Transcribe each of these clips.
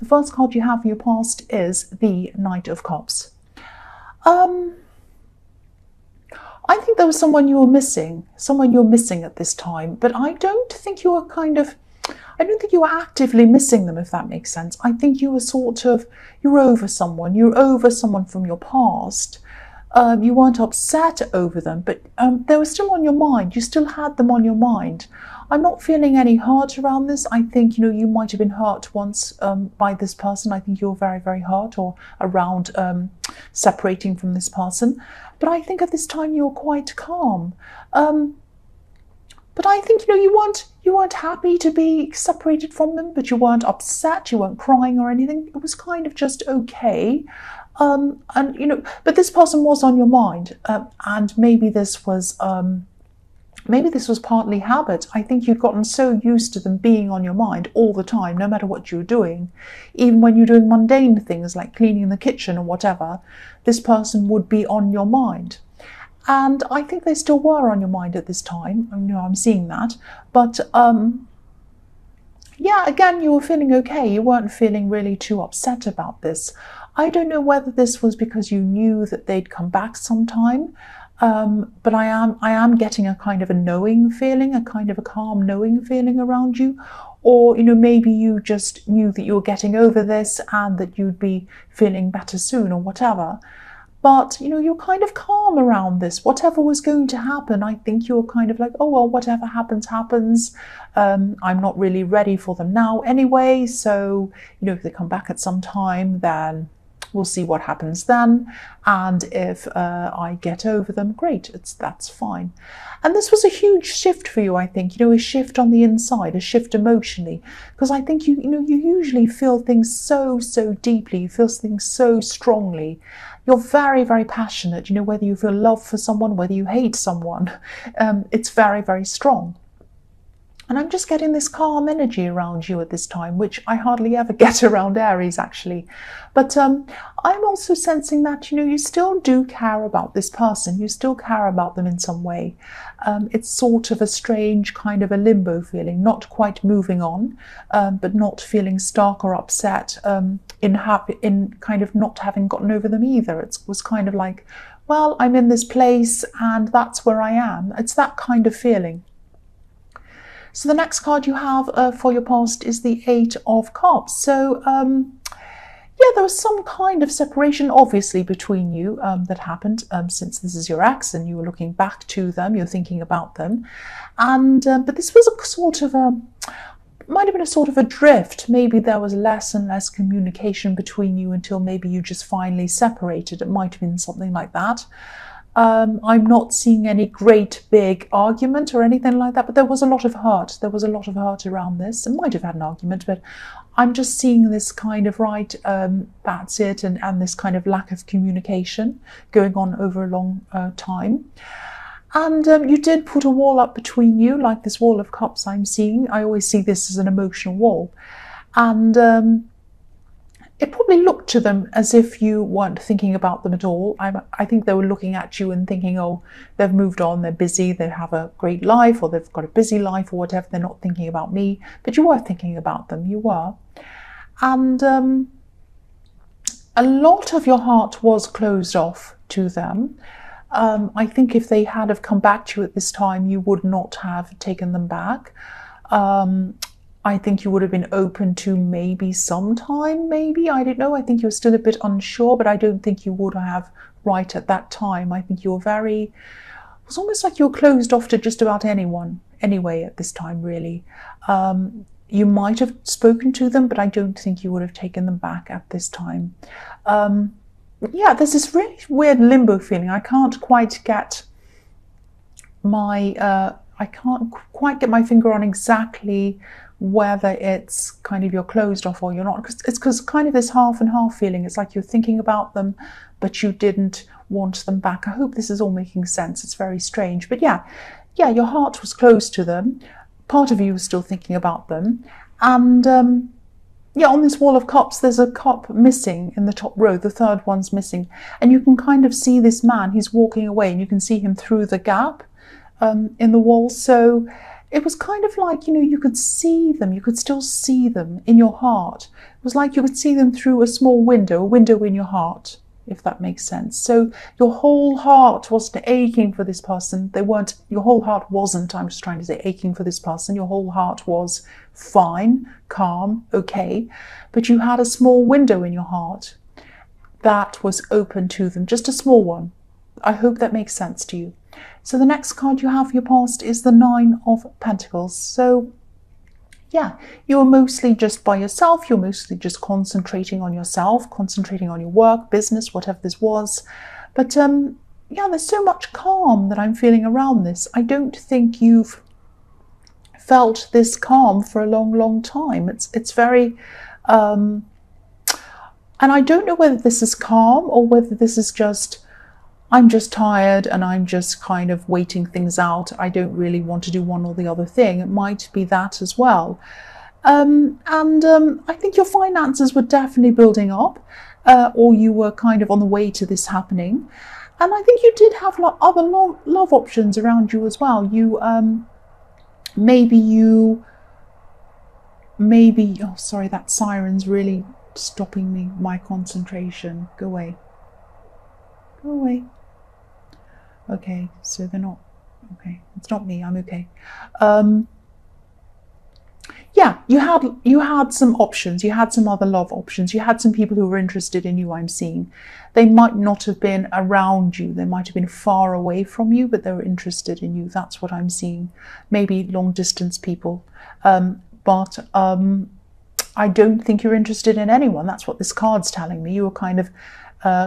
The first card you have for your past is the Knight of Cups. I think there was someone you're missing at this time, but I don't think you were actively missing them, if that makes sense. I think you were you're over someone from your past. You weren't upset over them, but they were still on your mind. You still had them on your mind. I'm not feeling any hurt around this. I think, you might have been hurt once by this person. I think you're very, very hurt or around separating from this person. But I think at this time you're quite calm. But I think, you weren't happy to be separated from them, but you weren't upset, you weren't crying or anything. It was kind of just okay. But this person was on your mind, and maybe this was partly habit. I think you'd gotten so used to them being on your mind all the time, no matter what you were doing. Even when you're doing mundane things like cleaning the kitchen or whatever, this person would be on your mind. And I think they still were on your mind at this time. I'm seeing that. But again, you were feeling okay. You weren't feeling really too upset about this. I don't know whether this was because you knew that they'd come back sometime, but I am getting a kind of a knowing feeling, a kind of a calm knowing feeling around you. Or, maybe you just knew that you were getting over this and that you'd be feeling better soon or whatever. But, you're kind of calm around this. Whatever was going to happen, I think you were kind of like, oh, well, whatever happens, happens. I'm not really ready for them now anyway. So, if they come back at some time, then we'll see what happens then. And if I get over them, great, that's fine. And this was a huge shift for you, I think, a shift on the inside, a shift emotionally. Because I think, you usually feel things so deeply, you feel things so strongly. You're very, very passionate, whether you feel love for someone, whether you hate someone, it's very, very strong. And I'm just getting this calm energy around you at this time, which I hardly ever get around Aries, actually. But I'm also sensing that, you still do care about this person. You still care about them in some way. It's sort of a strange kind of a limbo feeling, not quite moving on, but not feeling stuck or upset in kind of not having gotten over them either. It was kind of like, well, I'm in this place and that's where I am. It's that kind of feeling. So the next card you have for your past is the Eight of Cups. So, there was some kind of separation, obviously, between you that happened since this is your ex and you were looking back to them, you're thinking about them. And but this was a sort of might have been a sort of a drift. Maybe there was less and less communication between you until maybe you just finally separated. It might have been something like that. I'm not seeing any great big argument or anything like that, but there was a lot of hurt. There was a lot of hurt around this. I might have had an argument, but I'm just seeing this kind of that's it, and this kind of lack of communication going on over a long time. And you did put a wall up between you, like this wall of cups I'm seeing. I always see this as an emotional wall. And it probably looked to them as if you weren't thinking about them at all. I think they were looking at you and thinking, oh, they've moved on, they're busy, they have a great life, or they've got a busy life or whatever, they're not thinking about me. But you were thinking about them, you were. And a lot of your heart was closed off to them. I think if they had have come back to you at this time, you would not have taken them back. I think you would have been open to maybe sometime, maybe, I don't know. I think you're still a bit unsure, but I don't think you would have right at that time. I think you're it was almost like you're closed off to just about anyone, anyway, at this time, really. You might have spoken to them, but I don't think you would have taken them back at this time. There's this really weird limbo feeling. I can't quite get my finger on exactly whether it's kind of you're closed off or you're not. It's because kind of this half and half feeling. It's like you're thinking about them, but you didn't want them back. I hope this is all making sense. It's very strange. But yeah, your heart was closed to them. Part of you was still thinking about them. And on this wall of cups, there's a cup missing in the top row. The third one's missing. And you can kind of see this man. He's walking away and you can see him through the gap in the wall. So it was kind of like, you could see them, you could still see them in your heart. It was like you could see them through a small window, a window in your heart, if that makes sense. So your whole heart wasn't aching for this person. Your whole heart wasn't, I'm just trying to say, aching for this person. Your whole heart was fine, calm, okay. But you had a small window in your heart that was open to them, just a small one. I hope that makes sense to you. So the next card you have for your past is the Nine of Pentacles. So yeah, you're mostly just by yourself. You're mostly just concentrating on yourself, concentrating on your work, business, whatever this was. But yeah, there's so much calm that I'm feeling around this. I don't think you've felt this calm for a long, long time. It's very, and I don't know whether this is calm or whether this is just, I'm just tired and I'm just kind of waiting things out. I don't really want to do one or the other thing. It might be that as well. I think your finances were definitely building up, or you were kind of on the way to this happening. And I think you did have other love options around you as well. Maybe, oh, sorry, that siren's really stopping my concentration. Go away. Go away. Okay, so they're not, okay, it's not me, I'm okay. Yeah, you had some options, you had some other love options, you had some people who were interested in you, I'm seeing. They might not have been around you, they might have been far away from you, but they were interested in you. That's what I'm seeing. Maybe long distance people. But I don't think you're interested in anyone. That's what this card's telling me. You were kind of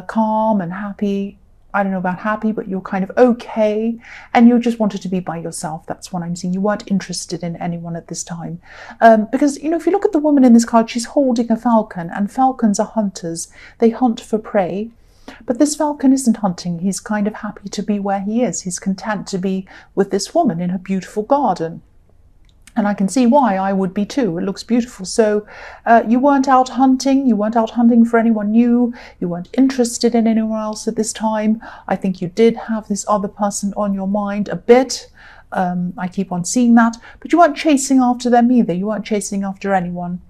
calm and happy. I don't know about happy, but you're kind of okay, and you just wanted to be by yourself. That's what I'm seeing. You weren't interested in anyone at this time. Because, if you look at the woman in this card, she's holding a falcon, and falcons are hunters. They hunt for prey. But this falcon isn't hunting. He's kind of happy to be where he is. He's content to be with this woman in her beautiful garden. And I can see why I would be too. It looks beautiful. So you weren't out hunting. You weren't out hunting for anyone new. You weren't interested in anyone else at this time. I think you did have this other person on your mind a bit. I keep on seeing that. But you weren't chasing after them either. You weren't chasing after anyone.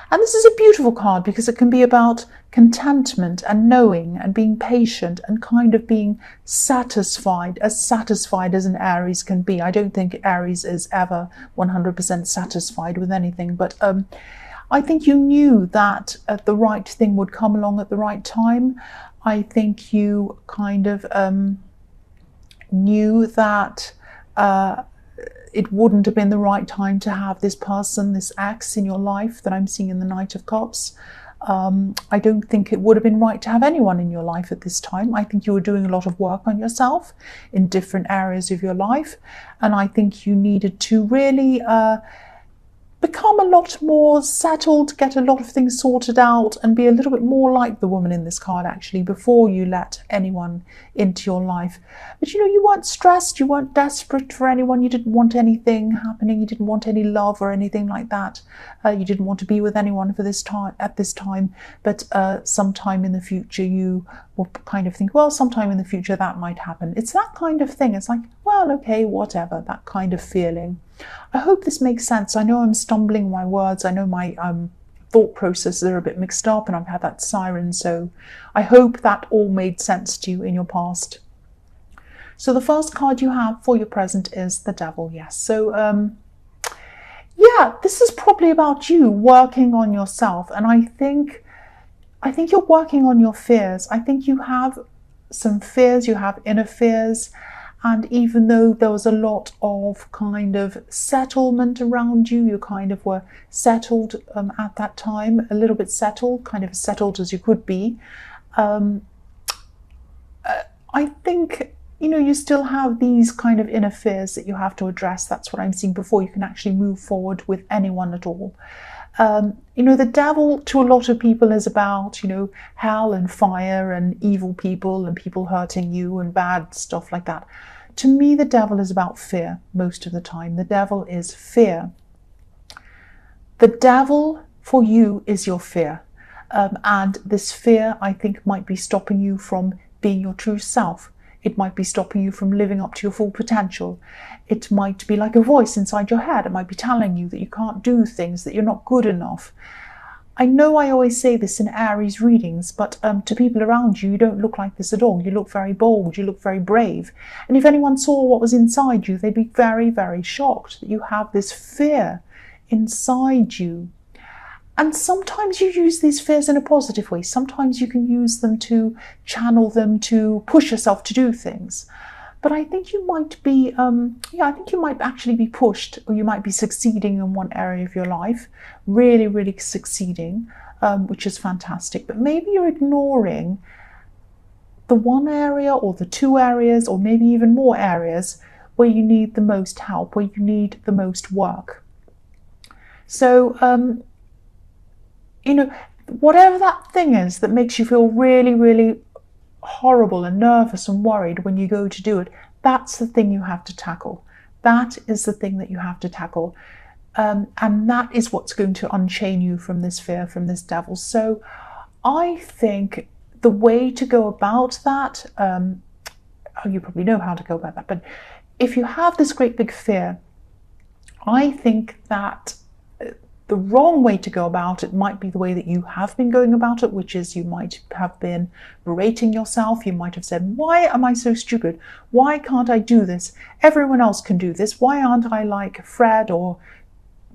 And this is a beautiful card because it can be about contentment and knowing and being patient and kind of being satisfied as an Aries can be. I don't think Aries is ever 100% satisfied with anything, but I think you knew that the right thing would come along at the right time. I think you kind of knew that it wouldn't have been the right time to have this person, this ex in your life that I'm seeing in the Knight of Cups. I don't think it would have been right to have anyone in your life at this time. I think you were doing a lot of work on yourself in different areas of your life. And I think you needed to really become a lot more settled, get a lot of things sorted out, and be a little bit more like the woman in this card, actually, before you let anyone into your life. But you weren't stressed, you weren't desperate for anyone, you didn't want anything happening, you didn't want any love or anything like that. You didn't want to be with anyone for this time at this time, but sometime in the future you will kind of think, well, sometime in the future that might happen. It's that kind of thing. It's like, well, okay, whatever, that kind of feeling. I hope this makes sense. I know I'm stumbling my words. I know my thought processes are a bit mixed up, and I've had that siren, so I hope that all made sense to you in your past. So the first card you have for your present is the Devil. Yes. So yeah, this is probably about you working on yourself, and I think you're working on your fears. I think you have some fears, you have inner fears. And even though there was a lot of kind of settlement around you, you kind of were settled at that time, a little bit settled, kind of as settled as you could be. I think, you still have these kind of inner fears that you have to address. That's what I'm seeing before you can actually move forward with anyone at all. The devil to a lot of people is about, hell and fire and evil people and people hurting you and bad stuff like that. To me, the devil is about fear most of the time. The devil is fear. The devil for you is your fear. And this fear, I think, might be stopping you from being your true self. It might be stopping you from living up to your full potential. It might be like a voice inside your head. It might be telling you that you can't do things, that you're not good enough. I know I always say this in Aries readings, but to people around you, you don't look like this at all. You look very bold, you look very brave. And if anyone saw what was inside you, they'd be very, very shocked that you have this fear inside you. And sometimes you use these fears in a positive way. Sometimes you can use them to channel them, to push yourself to do things. But I think you might be, I think you might actually be pushed, or you might be succeeding in one area of your life, really, really succeeding, which is fantastic. But maybe you're ignoring the one area or the two areas, or maybe even more areas where you need the most help, where you need the most work. So, whatever that thing is that makes you feel really, really horrible and nervous and worried when you go to do it, that's the thing you have to tackle. That is the thing that you have to tackle. And that is what's going to unchain you from this fear, from this devil. So I think the way to go about that, you probably know how to go about that, but if you have this great big fear, I think that the wrong way to go about it might be the way that you have been going about it, which is you might have been berating yourself. You might have said, why am I so stupid? Why can't I do this? Everyone else can do this. Why aren't I like Fred or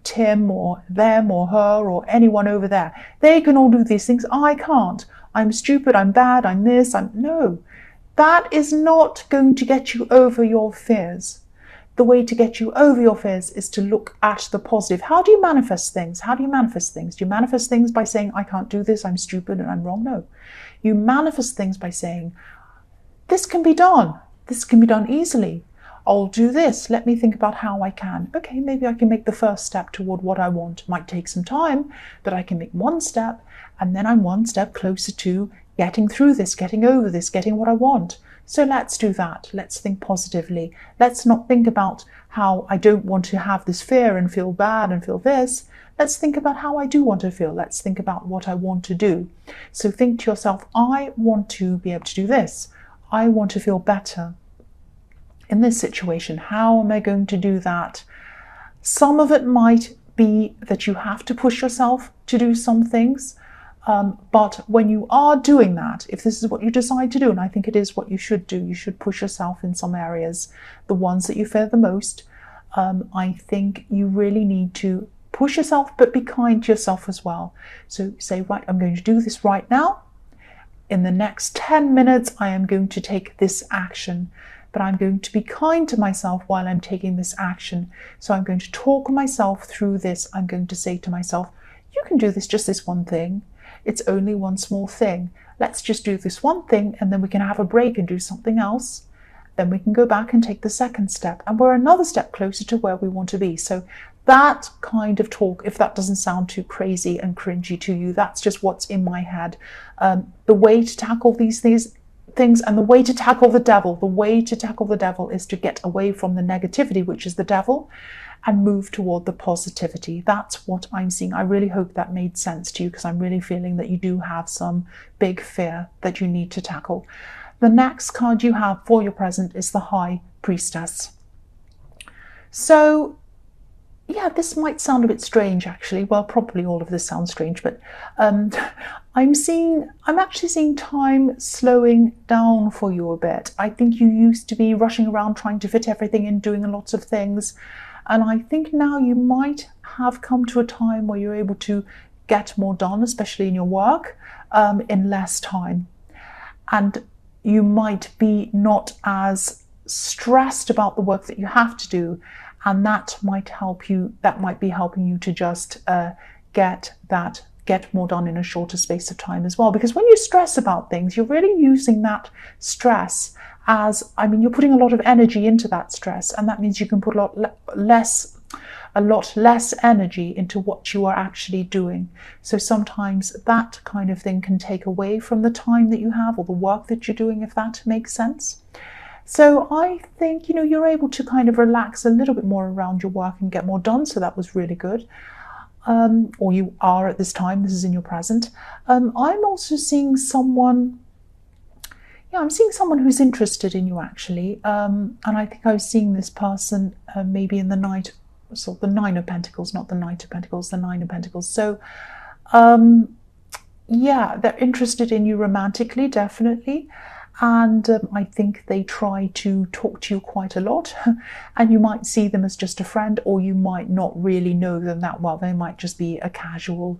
Tim or them or her or anyone over there? They can all do these things. I can't. I'm stupid. I'm bad. I'm this. No. That is not going to get you over your fears. The way to get you over your fears is to look at the positive. How do you manifest things? How do you manifest things? Do you manifest things by saying, I can't do this, I'm stupid and I'm wrong? No. You manifest things by saying, this can be done. This can be done easily. I'll do this. Let me think about how I can. Okay, maybe I can make the first step toward what I want. It might take some time, but I can make one step, and then I'm one step closer to getting through this, getting over this, getting what I want. So let's do that. Let's think positively. Let's not think about how I don't want to have this fear and feel bad and feel this. Let's think about how I do want to feel. Let's think about what I want to do. So think to yourself, I want to be able to do this. I want to feel better in this situation. How am I going to do that? Some of it might be that you have to push yourself to do some things. But when you are doing that, if this is what you decide to do, and I think it is what you should do, you should push yourself in some areas, the ones that you fear the most. I think you really need to push yourself, but be kind to yourself as well. So say, right, I'm going to do this right now. In the next 10 minutes, I am going to take this action, but I'm going to be kind to myself while I'm taking this action. So I'm going to talk myself through this. I'm going to say to myself, you can do this, just this one thing. It's only one small thing. Let's just do this one thing, and then we can have a break and do something else. Then we can go back and take the second step, and we're another step closer to where we want to be. So that kind of talk, if that doesn't sound too crazy and cringy to you, that's just what's in my head. The way to tackle these things and the way to tackle the devil is to get away from the negativity, which is the devil, and move toward the positivity. That's what I'm seeing. I really hope that made sense to you, because I'm really feeling that you do have some big fear that you need to tackle. The next card you have for your present is the High Priestess. So, yeah, this might sound a bit strange, actually. Well, probably all of this sounds strange, but I'm actually seeing time slowing down for you a bit. I think you used to be rushing around trying to fit everything in, doing lots of things. And I think now you might have come to a time where you're able to get more done, especially in your work, in less time. And you might be not as stressed about the work that you have to do. And that might help you, that might be helping you to just get more done in a shorter space of time as well. Because when you stress about things, you're really using that stress as, you're putting a lot of energy into that stress, and that means you can put a lot less energy into what you are actually doing. So sometimes that kind of thing can take away from the time that you have or the work that you're doing, if that makes sense. So I think, you're able to kind of relax a little bit more around your work and get more done. So that was really good. Or you are at this time, this is in your present. I'm also seeing someone, Yeah, I'm seeing someone who's interested in you, actually. And I think I was seeing this person maybe in the night, sort of the Nine of Pentacles, not the Knight of Pentacles, the Nine of Pentacles. So, yeah, they're interested in you romantically, definitely. And I think they try to talk to you quite a lot. And you might see them as just a friend, or you might not really know them that well. They might just be a casual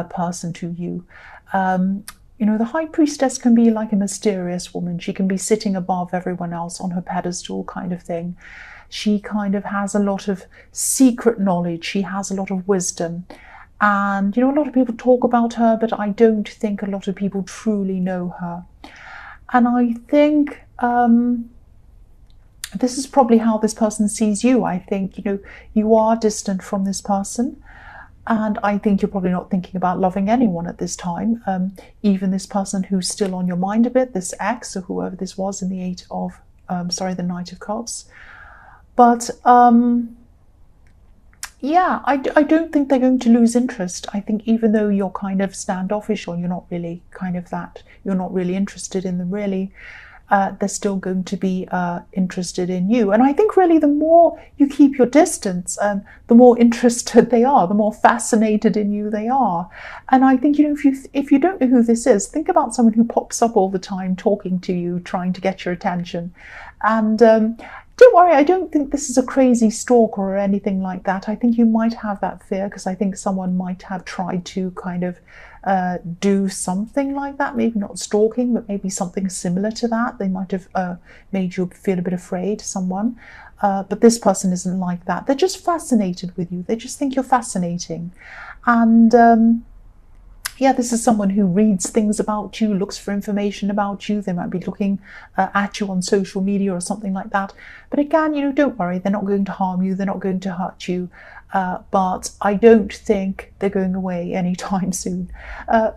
person to you. You know, the High Priestess can be like a mysterious woman. She can be sitting above everyone else on her pedestal kind of thing. She kind of has a lot of secret knowledge. She has a lot of wisdom. And, you know, a lot of people talk about her, but I don't think a lot of people truly know her. And I think this is probably how this person sees you. I think, you know, you are distant from this person. And I think you're probably not thinking about loving anyone at this time. Even this person who's still on your mind a bit, this ex or whoever this was in the the Knight of Cups. But yeah, I don't think they're going to lose interest. I think even though you're kind of standoffish, or you're not really you're not really interested in them really, they're still going to be interested in you. And I think really the more you keep your distance, the more interested they are, the more fascinated in you they are. And I think, you know, if you don't know who this is, think about someone who pops up all the time talking to you, trying to get your attention. And don't worry, I don't think this is a crazy stalker or anything like that. I think you might have that fear because I think someone might have tried to kind of do something like that, maybe not stalking, but maybe something similar to that. They might have made you feel a bit afraid, someone. But this person isn't like that. They're just fascinated with you. They just think you're fascinating. And yeah, this is someone who reads things about you, looks for information about you. They might be looking at you on social media or something like that. But again, you know, don't worry. They're not going to harm you. They're not going to hurt you. But I don't think they're going away anytime soon.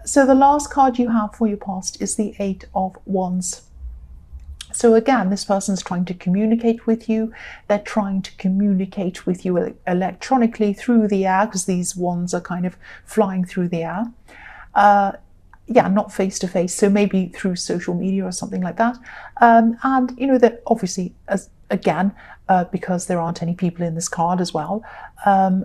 So the last card you have for your past is the Eight of Wands. So again, this person's trying to communicate with you. They're trying to communicate with you electronically through the air, because these wands are kind of flying through the air. Yeah, not face to face, so maybe through social media or something like that. And you know, that obviously, because there aren't any people in this card as well. Yeah,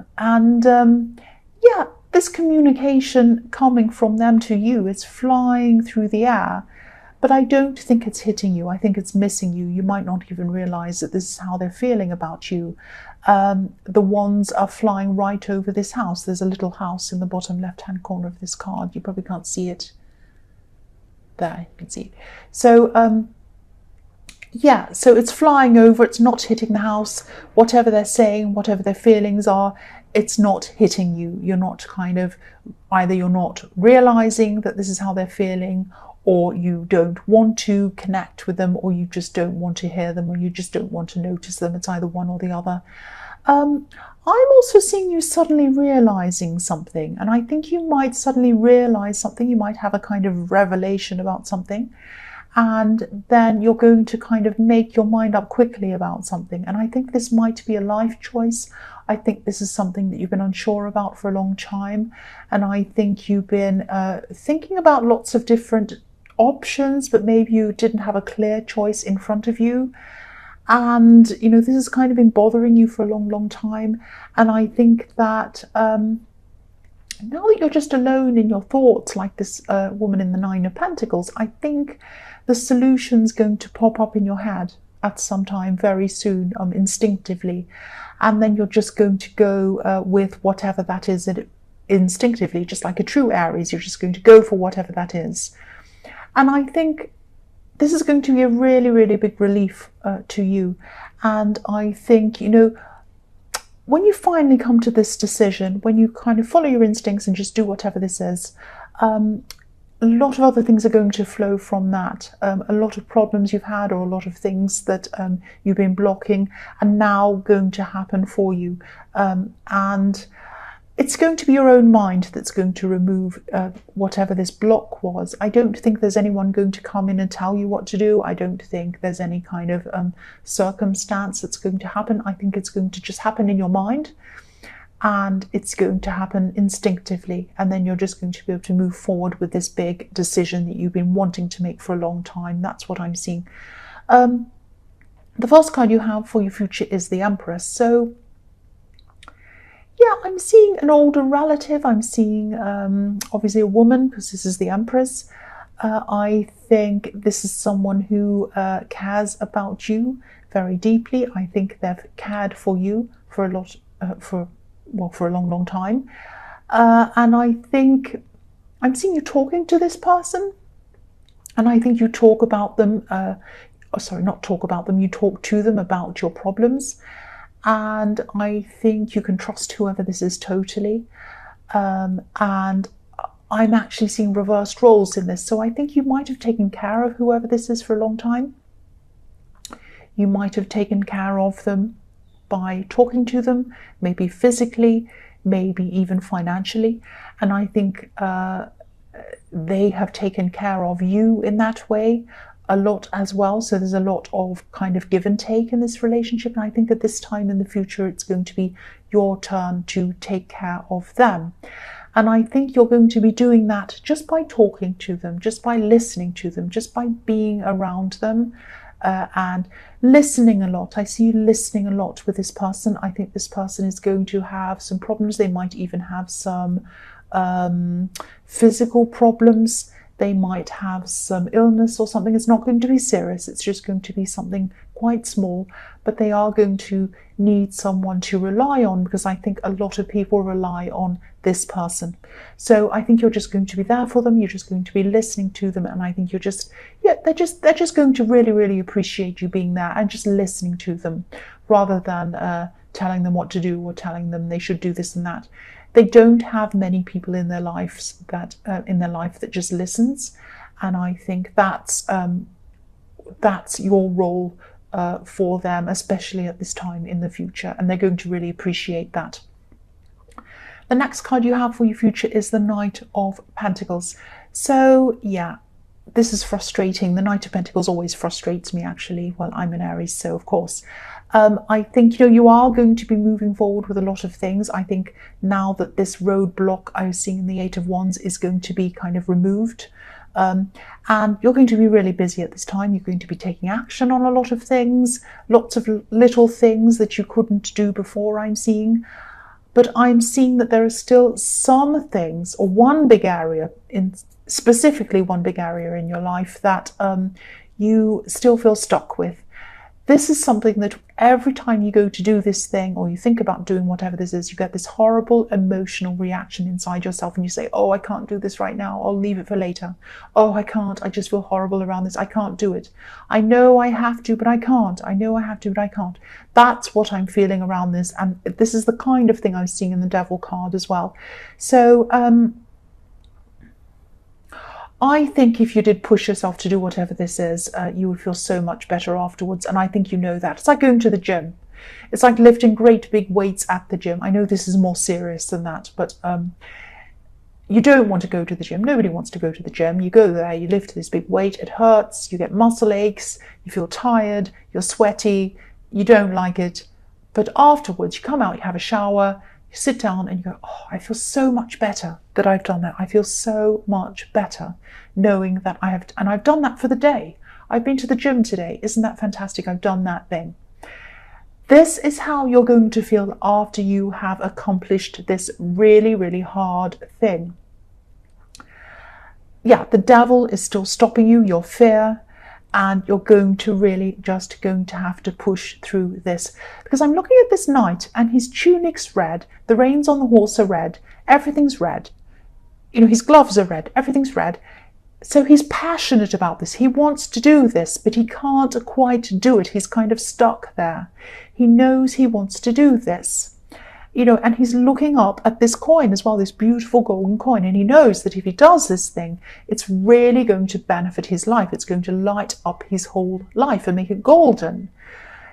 this communication coming from them to you, it's flying through the air. But I don't think it's hitting you. I think it's missing you. You might not even realize that this is how they're feeling about you. The wands are flying right over this house. There's a little house in the bottom left-hand corner of this card. You probably can't see it. There, you can see it. So, yeah, so it's flying over. It's not hitting the house. Whatever they're saying, whatever their feelings are, it's not hitting you. You're not either you're not realizing that this is how they're feeling, or you don't want to connect with them, or you just don't want to hear them, or you just don't want to notice them. It's either one or the other. I'm also seeing you suddenly realizing something, and I think you might suddenly realize something. You might have a kind of revelation about something, and then you're going to kind of make your mind up quickly about something. And I think this might be a life choice. I think this is something that you've been unsure about for a long time, and I think you've been thinking about lots of different options, but maybe you didn't have a clear choice in front of you. And you know, this has kind of been bothering you for a long time. And I think that now that you're just alone in your thoughts, like this woman in the Nine of Pentacles, I think the solution's going to pop up in your head at some time very soon, instinctively. And then you're just going to go with whatever that is instinctively, just like a true Aries. You're just going to go for whatever that is. And I think this is going to be a really big relief to you. And I think, you know, when you finally come to this decision, when you kind of follow your instincts and just do whatever this is, a lot of other things are going to flow from that. A lot of problems you've had, or a lot of things that you've been blocking, are now going to happen for you. And it's going to be your own mind that's going to remove whatever this block was. I don't think there's anyone going to come in and tell you what to do. I don't think there's any kind of circumstance that's going to happen. I think it's going to just happen in your mind. and it's going to happen instinctively, and then you're just going to be able to move forward with this big decision that you've been wanting to make for a long time. That's what I'm seeing. The first card you have for your future is the Empress. So yeah, I'm seeing an older relative. I'm seeing obviously a woman, because this is the Empress. I think this is someone who cares about you very deeply. I think they've cared for you for a lot, for a long time. And I think I'm seeing you talking to this person, and I think you talk about them. Not talk about them. You talk to them about your problems, and I think you can trust whoever this is totally. And I'm actually seeing reversed roles in this. So I think you might have taken care of whoever this is for a long time. You might have taken care of them by talking to them, maybe physically, maybe even financially. And I think they have taken care of you in that way a lot as well. So there's a lot of kind of give and take in this relationship. And I think at this time in the future, it's going to be your turn to take care of them. And I think you're going to be doing that just by talking to them, just by listening to them, just by being around them, and listening a lot. I see you listening a lot with this person. I think this person is going to have some problems. They might even have some physical problems. They might have some illness or something. It's not going to be serious. It's just going to be something quite small, but they are going to need someone to rely on, because I think a lot of people rely on this person. So I think you're just going to be there for them. You're just going to be listening to them. And I think you're just, they're just going to really, really appreciate you being there and just listening to them, rather than telling them what to do or telling them they should do this and that. They don't have many people in their lives that that just listens, and I think that's your role for them, especially at this time in the future, and they're going to really appreciate that. The next card you have for your future is the Knight of Pentacles. So yeah, this is frustrating. The Knight of Pentacles always frustrates me, actually. Well, I'm an Aries, so of course. I think you are going to be moving forward with a lot of things. I think now that this roadblock I was seeing in the Eight of Wands is going to be kind of removed, and you're going to be really busy at this time. You're going to be taking action on a lot of things, lots of little things that you couldn't do before, I'm seeing. But I'm seeing that there are still some things, or specifically one big area in your life that you still feel stuck with. This is something that every time you go to do this thing, or you think about doing whatever this is, you get this horrible emotional reaction inside yourself, and you say, oh, I can't do this right now. I'll leave it for later. Oh, I can't. I just feel horrible around this. I can't do it. I know I have to, but I can't. I know I have to, but I can't. That's what I'm feeling around this. And this is the kind of thing I was seeing in the Devil card as well. So, I think if you did push yourself to do whatever this is, you would feel so much better afterwards. And I think you know that. It's like going to the gym. It's like lifting great big weights at the gym. I know this is more serious than that, but you don't want to go to the gym. Nobody wants to go to the gym. You go there, you lift this big weight, it hurts, you get muscle aches, you feel tired, you're sweaty, you don't like it. But afterwards, you come out, you have a shower, you sit down and you go, oh, I feel so much better that I've done that. I feel so much better knowing that I've done that for the day. I've been to the gym today. Isn't that fantastic? I've done that thing. This is how you're going to feel after you have accomplished this really, really hard thing. Yeah, the devil is still stopping you, your fear, and you're going to really just going to have to push through this. Because I'm looking at this knight and his tunic's red, the reins on the horse are red, everything's red. You know, his gloves are red, everything's red. So he's passionate about this. He wants to do this, but he can't quite do it. He's kind of stuck there. He knows he wants to do this. You know, and he's looking up at this coin as well, this beautiful golden coin. And he knows that if he does this thing, it's really going to benefit his life. It's going to light up his whole life and make it golden.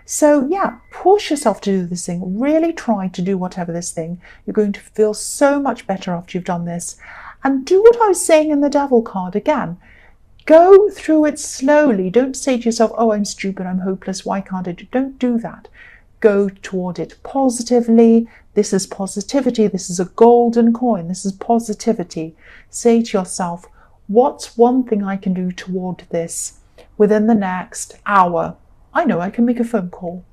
So yeah, push yourself to do this thing. Really try to do whatever this thing. You're going to feel so much better after you've done this. And do what I was saying in the Devil card again. Go through it slowly. Don't say to yourself, oh, I'm stupid, I'm hopeless, why can't I do? Don't do that. Go toward it positively. This is positivity. This is a golden coin. This is positivity. Say to yourself, what's one thing I can do toward this within the next hour? I know I can make a phone call.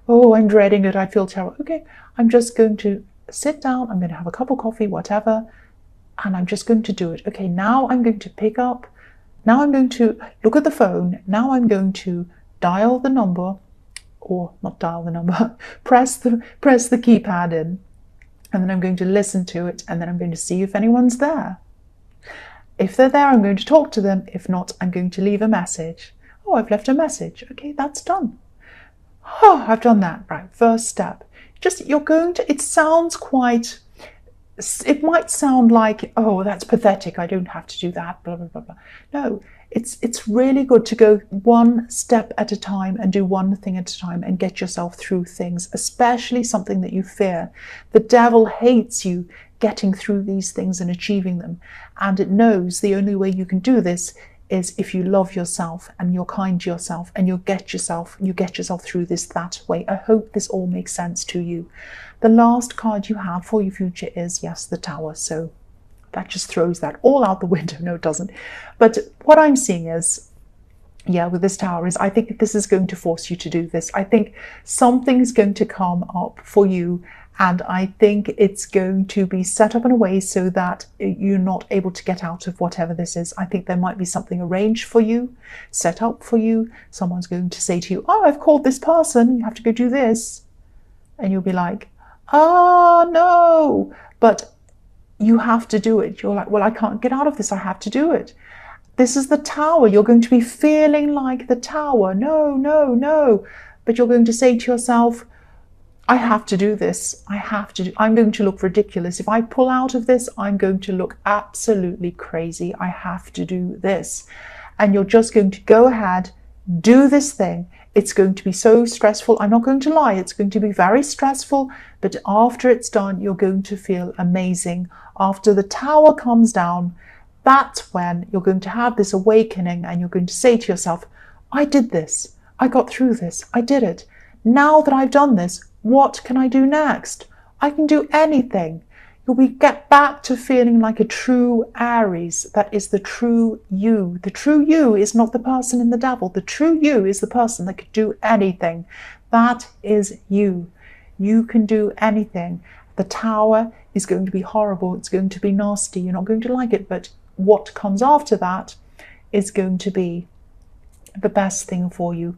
Oh, I'm dreading it. I feel terrible. Okay, I'm just going to sit down. I'm going to have a cup of coffee, whatever, and I'm just going to do it. Okay, now I'm going to pick up. Now I'm going to look at the phone. Now I'm going to dial the number, or not dial the number, press the keypad in, and then I'm going to listen to it, and then I'm going to see if anyone's there. If they're there, I'm going to talk to them. If not, I'm going to leave a message. Oh, I've left a message. Okay, that's done. Oh, I've done that. Right, first step. Just, you're going to, it sounds quite, it might sound like, oh, that's pathetic. I don't have to do that, blah, blah, blah, blah. No, it's really good to go one step at a time and do one thing at a time and get yourself through things, especially something that you fear. The devil hates you getting through these things and achieving them. And it knows the only way you can do this is if you love yourself and you're kind to yourself and you get yourself through this that way. I hope this all makes sense to you. The last card you have for your future is, yes, the Tower. So that just throws that all out the window. No, it doesn't. But what I'm seeing is, yeah, with this Tower is, I think this is going to force you to do this. I think something's going to come up for you, and I think it's going to be set up in a way so that you're not able to get out of whatever this is. I think there might be something arranged for you, set up for you. Someone's going to say to you, oh, I've called this person, you have to go do this. And you'll be like, oh, no. But you have to do it. You're like, well, I can't get out of this. I have to do it. This is the Tower. You're going to be feeling like the Tower. No, no, no. But you're going to say to yourself, I have to do this. I have to. I'm going to look ridiculous. If I pull out of this, I'm going to look absolutely crazy. I have to do this. And you're just going to go ahead, do this thing. It's going to be so stressful. I'm not going to lie. It's going to be very stressful. But after it's done, you're going to feel amazing. After the Tower comes down, that's when you're going to have this awakening and you're going to say to yourself, I did this. I got through this. I did it. Now that I've done this, what can I do next? I can do anything. You'll get back to feeling like a true Aries. That is the true you. The true you is not the person in the devil. The true you is the person that could do anything. That is you. You can do anything. The Tower is going to be horrible. It's going to be nasty. You're not going to like it. But what comes after that is going to be the best thing for you.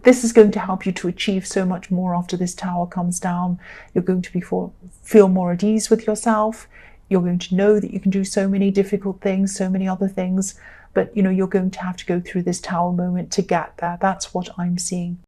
This is going to help you to achieve so much more after this Tower comes down. You're going to feel more at ease with yourself. You're going to know that you can do so many difficult things, so many other things, but you're going to have to go through this Tower moment to get there. That's what I'm seeing.